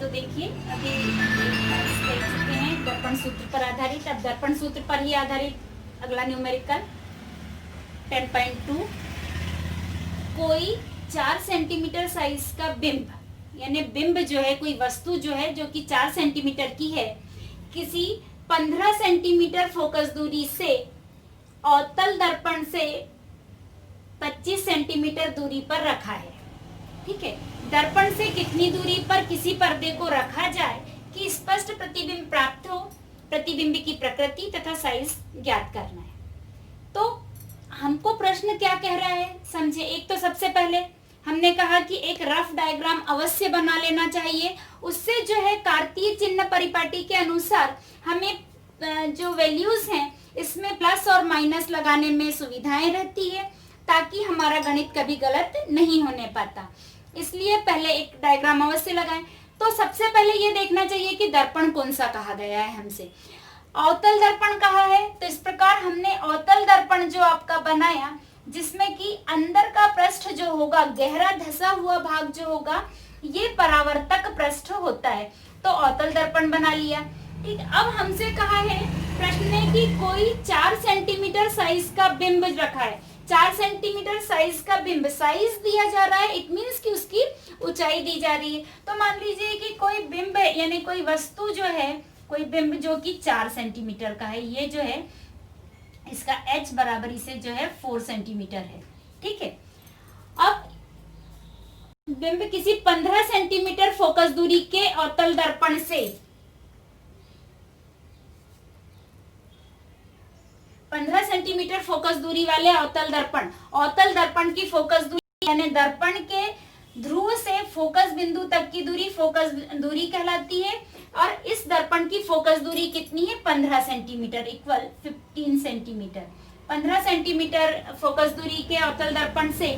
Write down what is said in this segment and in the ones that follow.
तो देखिए अभी देख चुके हैं दर्पण सूत्र पर आधारित। अब दर्पण सूत्र पर ही आधारित अगला न्यूमेरिकल 10.2, कोई 4 सेंटीमीटर साइज का बिंब, यानी बिंब जो है, कोई वस्तु जो है जो कि 4 सेंटीमीटर की है, किसी 15 सेंटीमीटर फोकस दूरी से अवतल दर्पण से 25 सेंटीमीटर दूरी पर रखा है। ठीक है, दर्पण से कितनी दूरी पर किसी पर्दे को रखा जाए कि स्पष्ट प्रतिबिंब प्राप्त हो, प्रतिबिंब की प्रकृति तथा साइज ज्ञात करना है। तो हमको प्रश्न क्या कह रहा है समझे। एक तो सबसे पहले हमने कहा कि एक रफ डायग्राम अवश्य बना लेना चाहिए, उससे जो है कार्तीय चिन्ह परिपाटी के अनुसार हमें जो वैल्यूज हैं इसमें प्लस और माइनस लगाने में सुविधाएं रहती है, ताकि हमारा गणित कभी गलत नहीं होने पाता। इसलिए पहले एक डायग्राम अवश्य लगाएं। तो सबसे पहले ये देखना चाहिए कि दर्पण कौन सा कहा गया है हमसे। अवतल दर्पण कहा है, तो इस प्रकार हमने अवतल दर्पण जो आपका बनाया, जिसमें कि अंदर का पृष्ठ जो होगा, गहरा धसा हुआ भाग जो होगा, ये परावर्तक पृष्ठ होता है, तो अवतल दर्पण बना लिया। ठीक, अब हमसे कहा है प्रश्न में कि कोई 4 सेंटीमीटर साइज का बिंब रखा है। 4 सेंटीमीटर साइज का बिंब, साइज दिया जा रहा है, इट मीन्स कि उसकी ऊंचाई दी जा रही है। तो मान लीजिए कि कोई बिंब यानी कोई वस्तु जो है, कोई बिंब जो कि 4 सेंटीमीटर का है, ये जो है इसका h बराबरी से जो है 4 सेंटीमीटर है। ठीक है, अब बिंब किसी 15 सेंटीमीटर फोकस दूरी के अवतल दर्पण से 15 सेंटीमीटर फोकस दूरी वाले अवतल दर्पण की फोकस दूरी यानी दर्पण के ध्रुव से फोकस बिंदु तक की दूरी फोकस दूरी कहलाती है। और इस दर्पण की फोकस दूरी कितनी है? 15 centimetre equal 15 centimetre. 15 centimetre focus दूरी के अवतल दर्पण से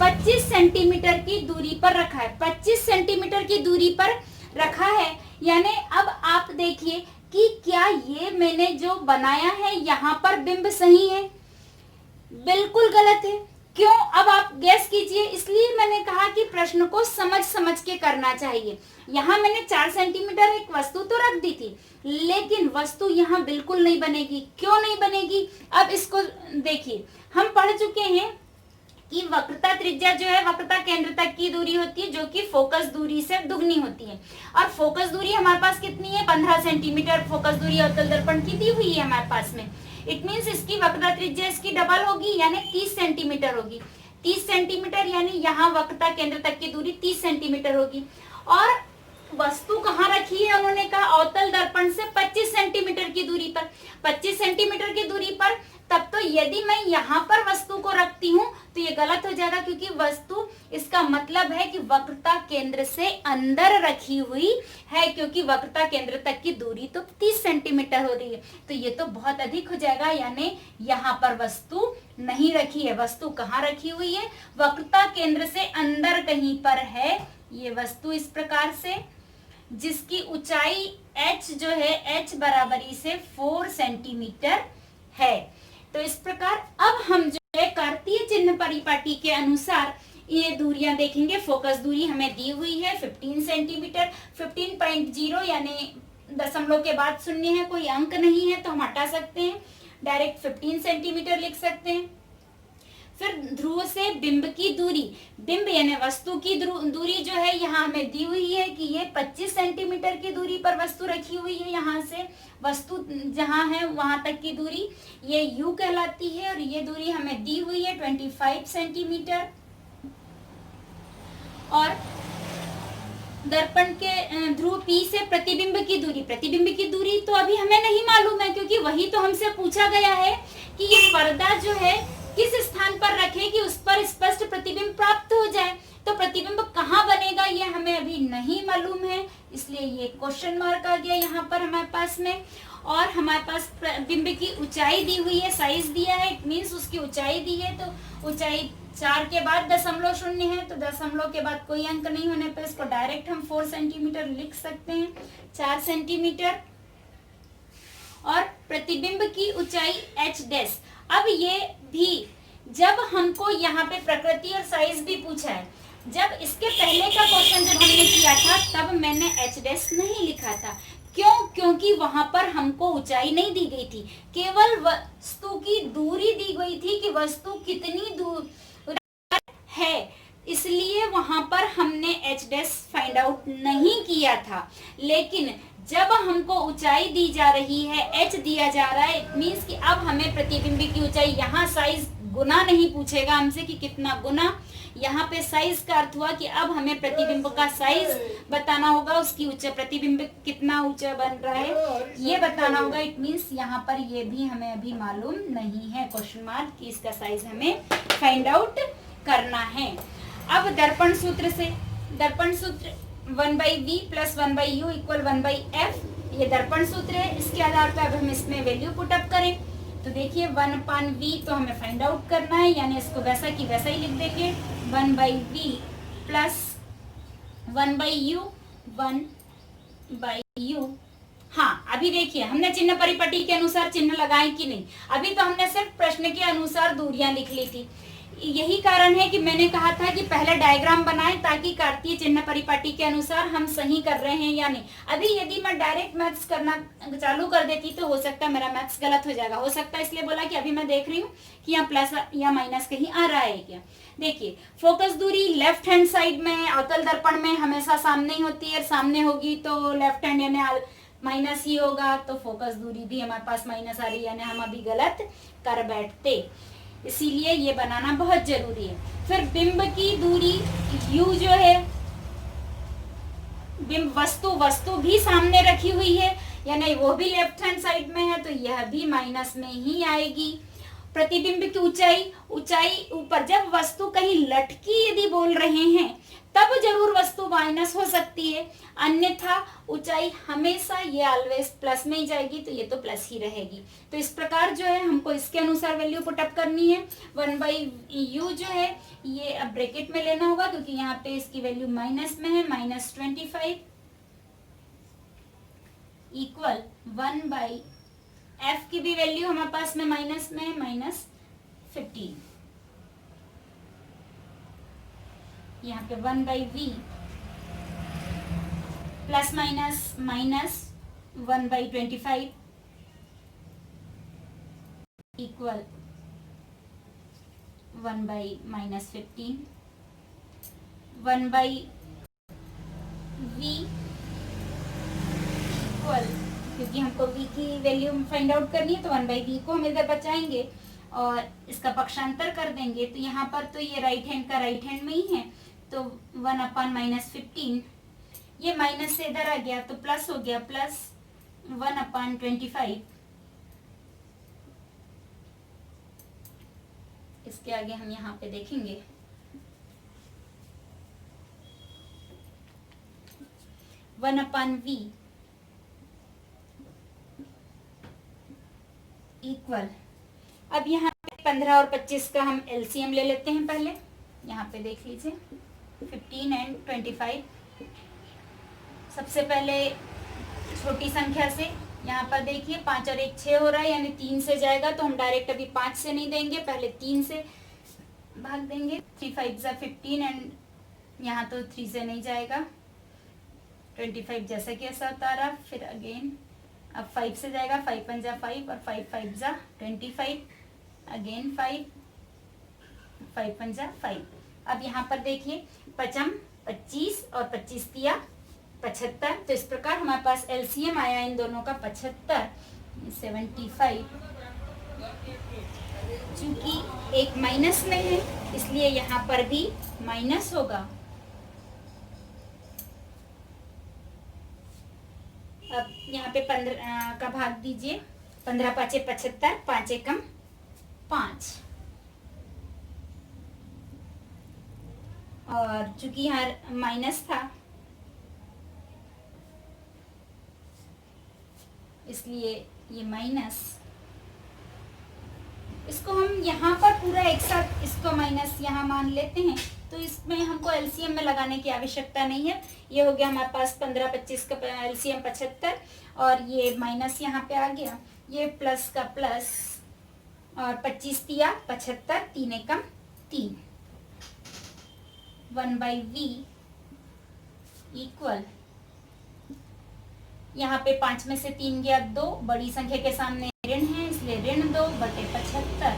25 सेंटीमीटर की दूरी पर रखा है। 25 सेंटीमीटर की दूरी पर रखा है, यानी अब आप देखिए कि क्या ये मैंने जो बनाया है यहाँ पर बिंब सही है? बिल्कुल गलत है। क्यों? अब आप गैस कीजिए। इसलिए मैंने कहा कि प्रश्न को समझ समझ के करना चाहिए। यहाँ मैंने 4 सेंटीमीटर एक वस्तु तो रख दी थी, लेकिन वस्तु यहाँ बिल्कुल नहीं बनेगी। क्यों नहीं बनेगी? अब इसको देखिए, हम पढ़ चुके हैं कि वक्रता त्रिज्या जो है वक्रता केंद्र तक की दूरी होती है, जो कि फोकस दूरी से दुगनी होती है। और फोकस दूरी हमारे पास कितनी है? 15 सेंटीमीटर फोकस दूरी अवतल दर्पण की दी हुई है हमारे पास में। इट मीन्स इसकी वक्रता त्रिज्या इसकी डबल होगी, यानी 30 सेंटीमीटर होगी। 30 सेंटीमीटर यानी यहाँ वक्रता केंद्र तक की दूरी 30 सेंटीमीटर होगी। और वस्तु कहाँ रखी है? उन्होंने कहा अवतल दर्पण से 25 सेंटीमीटर की दूरी पर। 25 सेंटीमीटर की दूरी पर, तब तो यदि मैं यहाँ पर वस्तु को रखती हूँ तो ये गलत हो जाएगा, क्योंकि वस्तु इसका मतलब है कि वक्रता केंद्र से अंदर रखी हुई है, क्योंकि वक्रता केंद्र तक की दूरी तो 30 सेंटीमीटर हो रही है, तो ये तो बहुत अधिक हो जाएगा। यानी यहाँ पर वस्तु नहीं रखी है। वस्तु कहाँ रखी हुई है? वक्रता केंद्र से अंदर कहीं पर है ये वस्तु, इस प्रकार से, जिसकी ऊंचाई h जो है h बराबरी से 4 सेंटीमीटर है। तो इस प्रकार अब हम जो है कार्तीय चिन्ह परिपाटी के अनुसार ये दूरियां देखेंगे। फोकस दूरी हमें दी हुई है 15 सेंटीमीटर। 15.0 यानी दशमलव के बाद शून्य है, कोई अंक नहीं है, तो हम हटा सकते हैं, डायरेक्ट 15 सेंटीमीटर लिख सकते हैं। फिर ध्रुव से बिंब की दूरी, बिंब यानी वस्तु की दूरी जो है यहाँ हमें दी हुई है कि ये 25 सेंटीमीटर की दूरी पर वस्तु रखी हुई है। यहाँ से वस्तु जहाँ है वहां तक की दूरी ये u कहलाती है, और ये दूरी हमें दी हुई है 25 सेंटीमीटर। और दर्पण के ध्रुव P से प्रतिबिंब की दूरी तो अभी हमें नहीं मालूम है, क्योंकि वही तो हमसे पूछा गया है कि ये पर्दा जो है किस स्थान पर रखें कि उस पर स्पष्ट प्रतिबिंब प्राप्त हो जाए। तो प्रतिबिंब कहाँ बनेगा ये हमें अभी नहीं मालूम है, इसलिए ये क्वेश्चन मार्क आ गया यहाँ पर हमारे पास में। और हमारे पास बिंब की ऊंचाई दी हुई है, साइज दिया है, इट मीन्स उसकी ऊंचाई दी है, तो ऊंचाई 4 के बाद दशमलव शून्य है, तो दशमलव के बाद कोई अंक नहीं होने पर इसको डायरेक्ट हम 4 सेंटीमीटर लिख सकते हैं, 4 सेंटीमीटर। और प्रतिबिंब की ऊंचाई h डैश। अब ये भी जब हमको यहाँ पे प्रकृति और साइज भी पूछा है, जब इसके पहले का क्वेश्चन जब हमने किया था तब मैंने एच डैश नहीं लिखा था। क्यों? क्योंकि वहां पर हमको ऊंचाई नहीं दी गई थी, केवल वस्तु की दूरी दी गई थी कि वस्तु कितनी दूर है, इसलिए वहां पर हमने एच डैश फाइंड आउट नहीं किया था। लेकिन जब हमको ऊंचाई दी जा रही है, एच दिया जा रहा है, इट मीन्स कि अब हमें प्रतिबिंब की ऊंचाई, यहाँ साइज गुना नहीं पूछेगा हमसे कि कितना गुना, यहाँ पे साइज का अर्थ हुआ कि अब हमें प्रतिबिंब का साइज बताना होगा, उसकी ऊंचाई, प्रतिबिंब कितना ऊंचा बन रहा है ये बताना होगा। इट मीन्स यहाँ पर ये भी हमें अभी मालूम नहीं है, क्वेश्चन मार्क, कि इसका साइज हमें फाइंड आउट करना है। अब दर्पण सूत्र से, दर्पण सूत्र 1/v plus 1/u equal 1/f, ये दर्पण सूत्र है। इसके आधार पर अब हम इसमें वैल्यू पुट अप करें तो देखिए 1/v तो हमें फाइंड आउट करना है, यानी इसको वैसा की वैसा ही लिख देंगे, 1/v प्लस 1/u, 1/u। हाँ, अभी देखिए हमने चिन्ह परिपटी के अनुसार चिन्ह लगाए कि नहीं, अभी तो हमने सिर्फ प्रश्न के अनुसार दूरियां लिख ली थी। यही कारण है कि मैंने कहा था कि पहले डायग्राम बनाएं ताकि कार्तीय चिन्ह परिपाटी के अनुसार हम सही कर रहे हैं या नहीं। अभी यदि मैं डायरेक्ट मैथ्स करना चालू कर देती तो हो सकता है मेरा मैथ्स गलत हो जाएगा, हो सकता है, इसलिए बोला कि अभी मैं देख रही हूँ कि यहाँ प्लस या माइनस कहीं आ रहा है क्या। देखिए फोकस दूरी लेफ्ट हैंड साइड में अवतल दर्पण में हमेशा सामने ही होती है, सामने होगी तो लेफ्ट हैंड यानी माइनस ही होगा, तो फोकस दूरी भी हमारे पास माइनस आ रही है, यानी हम अभी गलत कर बैठते, इसीलिए ये बनाना बहुत जरूरी है। फिर बिंब की दूरी u जो है, बिंब वस्तु भी सामने रखी हुई है, यानी वो भी लेफ्ट हैंड साइड में है, तो यह भी माइनस में ही आएगी। प्रतिबिंब की ऊंचाई ऊपर, जब वस्तु कहीं लटकी यदि बोल रहे हैं तब जरूर वस्तु माइनस हो सकती है, अन्यथा ऊंचाई हमेशा ये ऑलवेज प्लस में ही जाएगी, तो ये तो प्लस ही रहेगी। तो इस प्रकार जो है हमको इसके अनुसार वैल्यू पुट अप करनी है। 1/u जो है ये अब ब्रैकेट में लेना होगा क्योंकि यहाँ पे इसकी वैल्यू माइनस में है, -25 इक्वल 1/f की भी वैल्यू हमारे पास में माइनस में है, -15। यहाँ पे 1/v plus minus 1/25 equal 1/-15, 1/v equal, क्योंकि हमको v की वैल्यू फाइंड आउट करनी है तो 1/v को हम इधर बचाएंगे और इसका पक्षांतर कर देंगे, तो यहाँ पर तो ये राइट हैंड का राइट हैंड में ही है, तो 1/-15, ये माइनस से इधर आ गया तो प्लस हो गया, प्लस 1/25। इसके आगे हम यहाँ पे देखेंगे 1/v इक्वल, अब यहाँ पे 15 और 25 का हम एलसीएम ले लेते हैं। पहले यहाँ पे देख लीजिए 15 एंड 25। सबसे पहले छोटी संख्या से यहाँ पर देखिए 5 और 1 6 हो रहा है, यानी 3 से जाएगा, तो हम डायरेक्ट अभी 5 से नहीं देंगे, पहले 3 से भाग देंगे। 3 5 15 एंड यहाँ तो 3 से नहीं जाएगा, 25 जैसा कि ऐसा उतारा, फिर अगेन अब 5 से जाएगा, 5 5 5 और 5 5 25, अगेन 5 5 5 5। अब यहाँ पर देखिए 5 25 और 25 तिया 75, तो इस प्रकार हमारे पास एलसीएम आया इन दोनों का 75, 75। चूंकि एक माइनस में है इसलिए यहाँ पर भी माइनस होगा। अब यहाँ पे 15 का भाग दीजिए, 15 5 75, 5 एकम 5, और चूंकि यहाँ माइनस था इसलिए ये माइनस, इसको हम यहाँ पर पूरा एक साथ इसको माइनस यहाँ मान लेते हैं, तो इसमें हमको एलसीएम में लगाने की आवश्यकता नहीं है। ये हो गया हमारे पास 15 25 का एलसीएम 75, और ये माइनस यहाँ पे आ गया, ये प्लस का प्लस, और 25 तिया 75, 3 एकम 3। 1/v इक्वल, यहाँ पे 5 में से 3 गया 2, बड़ी संख्या के सामने ऋण है इसलिए ऋण 2/75।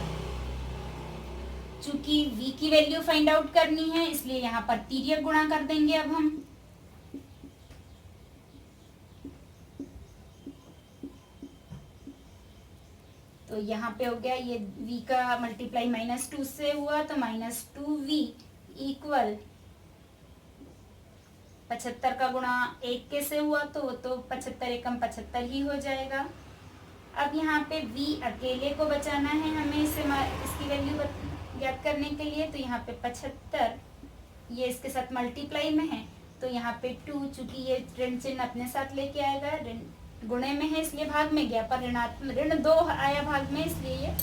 चूंकि v की वैल्यू फाइंड आउट करनी है इसलिए यहाँ पर तिर्यक गुणा कर देंगे अब हम। तो यहाँ पे हो गया ये v का मल्टीप्लाई -2 से हुआ तो -2v इक्वल 75 का गुणा 1 के से हुआ तो 75 एकम 75 ही हो जाएगा। अब यहाँ पे v अकेले को बचाना है हमें इसकी वैल्यू ज्ञात करने के लिए। तो यहाँ पे 75 ये इसके साथ मल्टीप्लाई में है तो यहाँ पे 2, चूंकि ये ऋण चिन्ह अपने साथ लेके आएगा, ऋण गुणे में है इसलिए भाग में गया, पर ऋण 2 आया भाग में इसलिए ये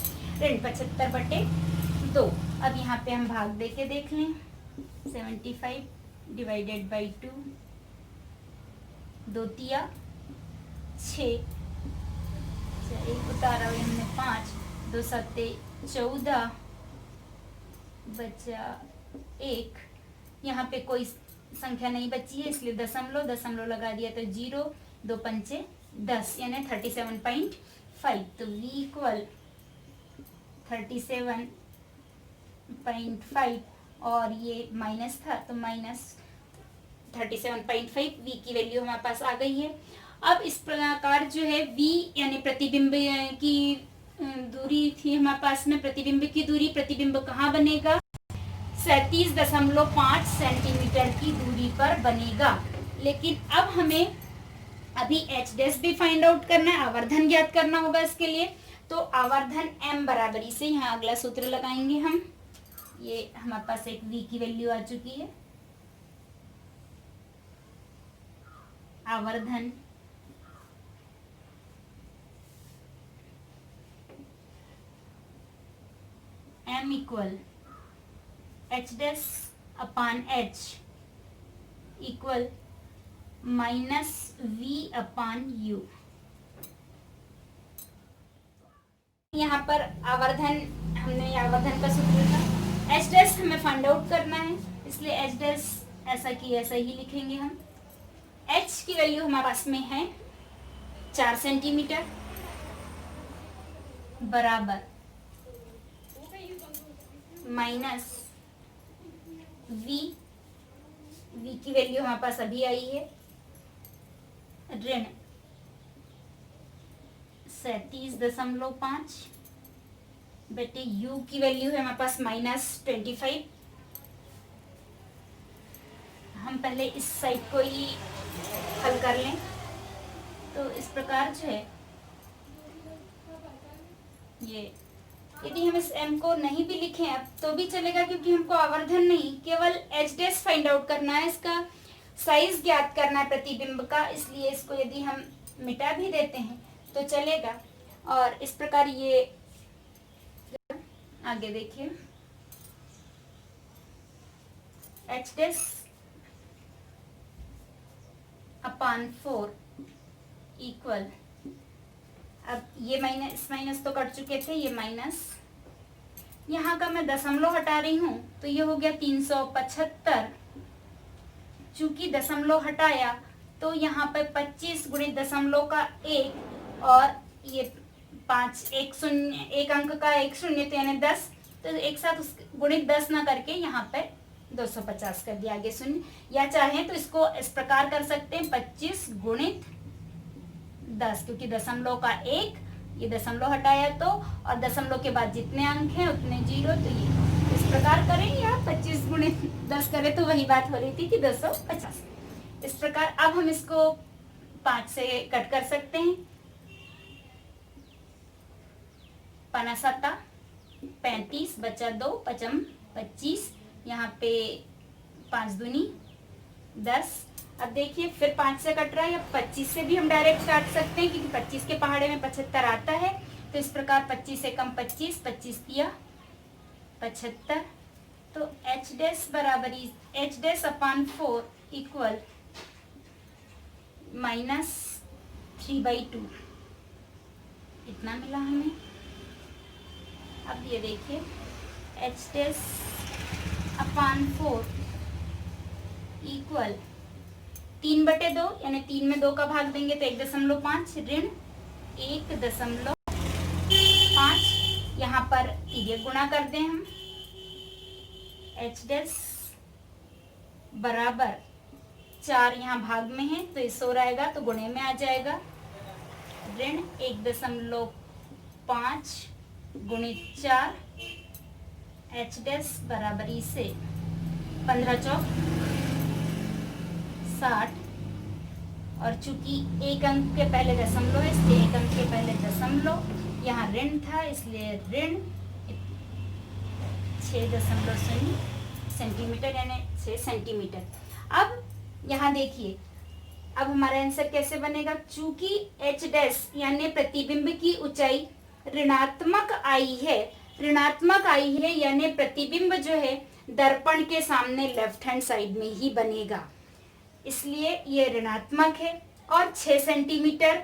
ऋण 75/2। अब यहाँ पे हम भाग दे के देख लें। 75 डिवाइडेड बाई 2, 2 तिया 6, 1 उतारा हमने 5, 2 सत्ते 14 बचा 1। यहाँ पे कोई संख्या नहीं बची है इसलिए दशमलव लगा दिया तो 0, 2 पंचे 10 यानी 37.5। तो v इक्वल 37.5 और ये माइनस था तो -37.5 v की वैल्यू हमारे पास आ गई है। अब इस प्रकार जो है v यानी प्रतिबिंब की दूरी थी हमारे पास में, प्रतिबिंब की दूरी, प्रतिबिंब कहाँ बनेगा? 37.5 सेंटीमीटर की दूरी पर बनेगा। लेकिन अब हमें अभी h डैश भी फाइंड आउट करना है, आवर्धन ज्ञात करना होगा इसके लिए। तो आवर्धन m बराबरी से यहाँ अगला सूत्र लगाएंगे हम। ये हमारे पास एक v की वैल्यू आ चुकी है। आवर्धन m इक्वल h डैश अपान h इक्वल -v अपान u। यहाँ पर आवर्धन, हमने आवर्धन का सूत्र था, h डैश हमें फाइंड आउट करना है इसलिए h डैश ऐसा की ऐसा ही लिखेंगे हम। h की वैल्यू हमारे पास में है 4 सेंटीमीटर बराबर माइनस v की वैल्यू हमारे पास अभी आई है ऋण 37.5 बेटे u की वैल्यू है हमारे पास -25। हम पहले इस साइड को ही हल कर लें। तो इस प्रकार जो है ये, यदि हम इस m को नहीं भी लिखें अब तो भी चलेगा क्योंकि हमको आवर्धन नहीं केवल h डैश फाइंड आउट करना है, इसका साइज ज्ञात करना है प्रतिबिंब का, इसलिए इसको यदि हम मिटा भी देते हैं तो चलेगा। और इस प्रकार ये आगे देखिए h डैश अपान 4 इक्वल, अब ये माइनस तो कट चुके थे, ये माइनस यहाँ का मैं दशमलव हटा रही हूँ तो ये हो गया 375। चूंकि दशमलव हटाया तो यहाँ पे 25 गुणित दशमलव का 1 और ये 5 एक अंक का 1 शून्य तो यानी 10, तो एक साथ उस गुणित 10 ना करके यहाँ पे 250 कर दिया आगे शून्य। या चाहे तो इसको इस प्रकार कर सकते हैं 25 गुणित 10, क्योंकि दशमलव का 1 ये दशमलव हटाया तो, और दशमलव के बाद जितने अंक हैं उतने 0, तो ये इस प्रकार करें या 25 गुणित 10 करें तो वही बात हो रही थी कि 250। इस प्रकार अब हम इसको 5 से कट कर सकते हैं। 5 7 35 बचा 2 पचम 25, यहाँ पे 5 दूनी 10। अब देखिए फिर 5 से कट रहा है, या 25 से भी हम डायरेक्ट काट सकते हैं क्योंकि 25 के पहाड़े में 75 आता है। तो इस प्रकार 25 से कम 25, 25 दिया 75। तो h डैश बराबर h डैश अपान 4 इक्वल -3/2 इतना मिला हमें। अब ये देखिए h डैश अपान 4 इक्वल 3/2 यानी 3 में 2 का भाग देंगे तो 1.5 ऋण 1.5। यहाँ पर तिर्यक गुणा कर दें हम, एच डैश बराबर 4 यहाँ भाग में है तो इस हो रहेगा तो गुणे में आ जाएगा, ऋण 1.5 गुणित 4 एच डैश बराबर इसे 15 चौक 60। और चूंकि एक अंक के पहले दशमलव है इसलिए एक अंक के पहले दशमलव, यहाँ ऋण था इसलिए ऋण 6.0 सेंटीमीटर यानी 6 सेंटीमीटर। अब यहाँ देखिए अब हमारा आंसर कैसे बनेगा, चूंकि एच डैश यानी प्रतिबिंब की ऊंचाई ऋणात्मक आई है यानी प्रतिबिंब जो है दर्पण के सामने लेफ्ट हैंड साइड में ही बनेगा, इसलिए ये ऋणात्मक है। और 6 सेंटीमीटर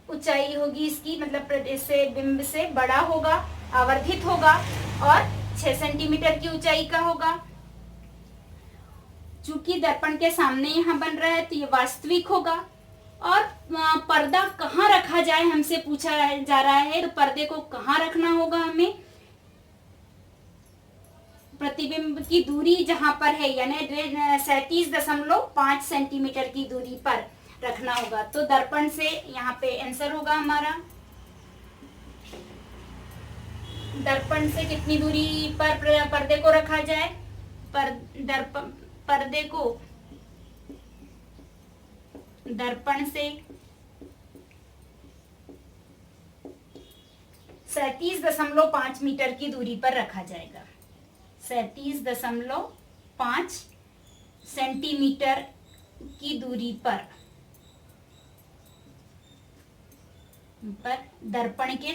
ऊंचाई होगी इसकी, मतलब से बिंब से बड़ा होगा, आवर्धित होगा और 6 सेंटीमीटर की ऊंचाई का होगा। चूंकि दर्पण के सामने यहाँ बन रहा है तो ये वास्तविक होगा। और पर्दा कहाँ रखा जाए हमसे पूछा जा रहा है, तो पर्दे को कहाँ रखना होगा हमें, प्रतिबिंब की दूरी जहां पर है यानी 37.5 सेंटीमीटर की दूरी पर रखना होगा। तो दर्पण से यहाँ पे आंसर होगा हमारा, दर्पण से कितनी दूरी पर पर्दे को रखा जाए, पर्दे को दर्पण से 37.5 मीटर की दूरी पर रखा जाएगा, 37.5 सेंटीमीटर की दूरी पर दर्पण के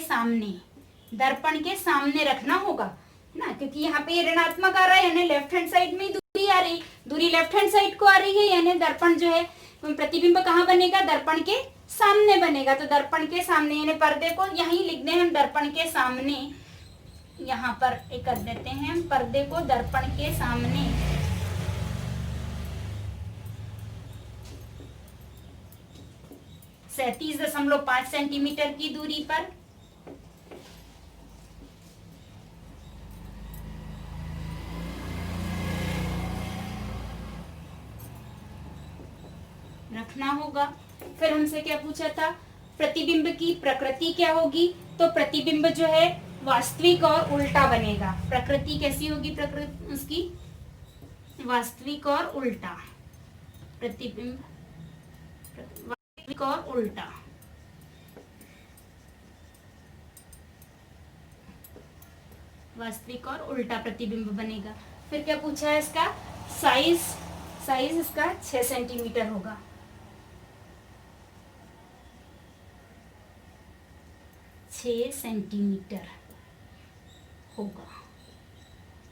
सामने रखना होगा ना, क्योंकि यहाँ पे ऋणात्मक आ रहा है यानी लेफ्ट हैंड साइड में दूरी आ रही, दूरी लेफ्ट हैंड साइड को आ रही है यानी दर्पण जो है प्रतिबिंब कहाँ बनेगा, दर्पण के सामने बनेगा। तो दर्पण के सामने यानी पर्दे को यहीं लिख दें हम, दर्पण के सामने, यहाँ पर एक कर देते हैं हम, पर्दे को दर्पण के सामने 37.5 सेंटीमीटर की दूरी पर रखना होगा। फिर हमसे क्या पूछा था, प्रतिबिंब की प्रकृति क्या होगी, तो प्रतिबिंब जो है वास्तविक और उल्टा बनेगा। प्रकृति कैसी होगी, प्रकृति उसकी वास्तविक और उल्टा, प्रतिबिंब वास्तविक और उल्टा। वास्तविक और उल्टा प्रतिबिंब बनेगा। फिर क्या पूछा है इसका साइज इसका 6 सेंटीमीटर होगा। 6 सेंटीमीटर होगा।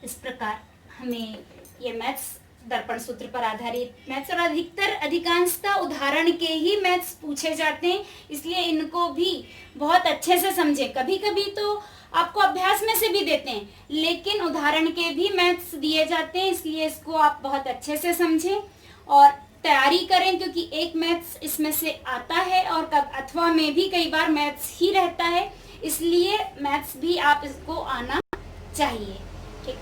इस प्रकार हमें ये मैथ्स दर्पण सूत्र पर आधारित मैथ्स और अधिकांशतः उदाहरण के ही मैथ्स पूछे जाते हैं, इसलिए इनको भी बहुत अच्छे से समझें। कभी कभी तो आपको अभ्यास में से भी देते हैं, लेकिन उदाहरण के भी मैथ्स दिए जाते हैं, इसलिए इसको आप बहुत अच्छे से समझें और तैयारी करें, क्योंकि एक मैथ्स इसमें से आता है और अथवा में भी कई बार मैथ्स ही रहता है, इसलिए मैथ्स भी आप इसको आना चाहिए। ठीक।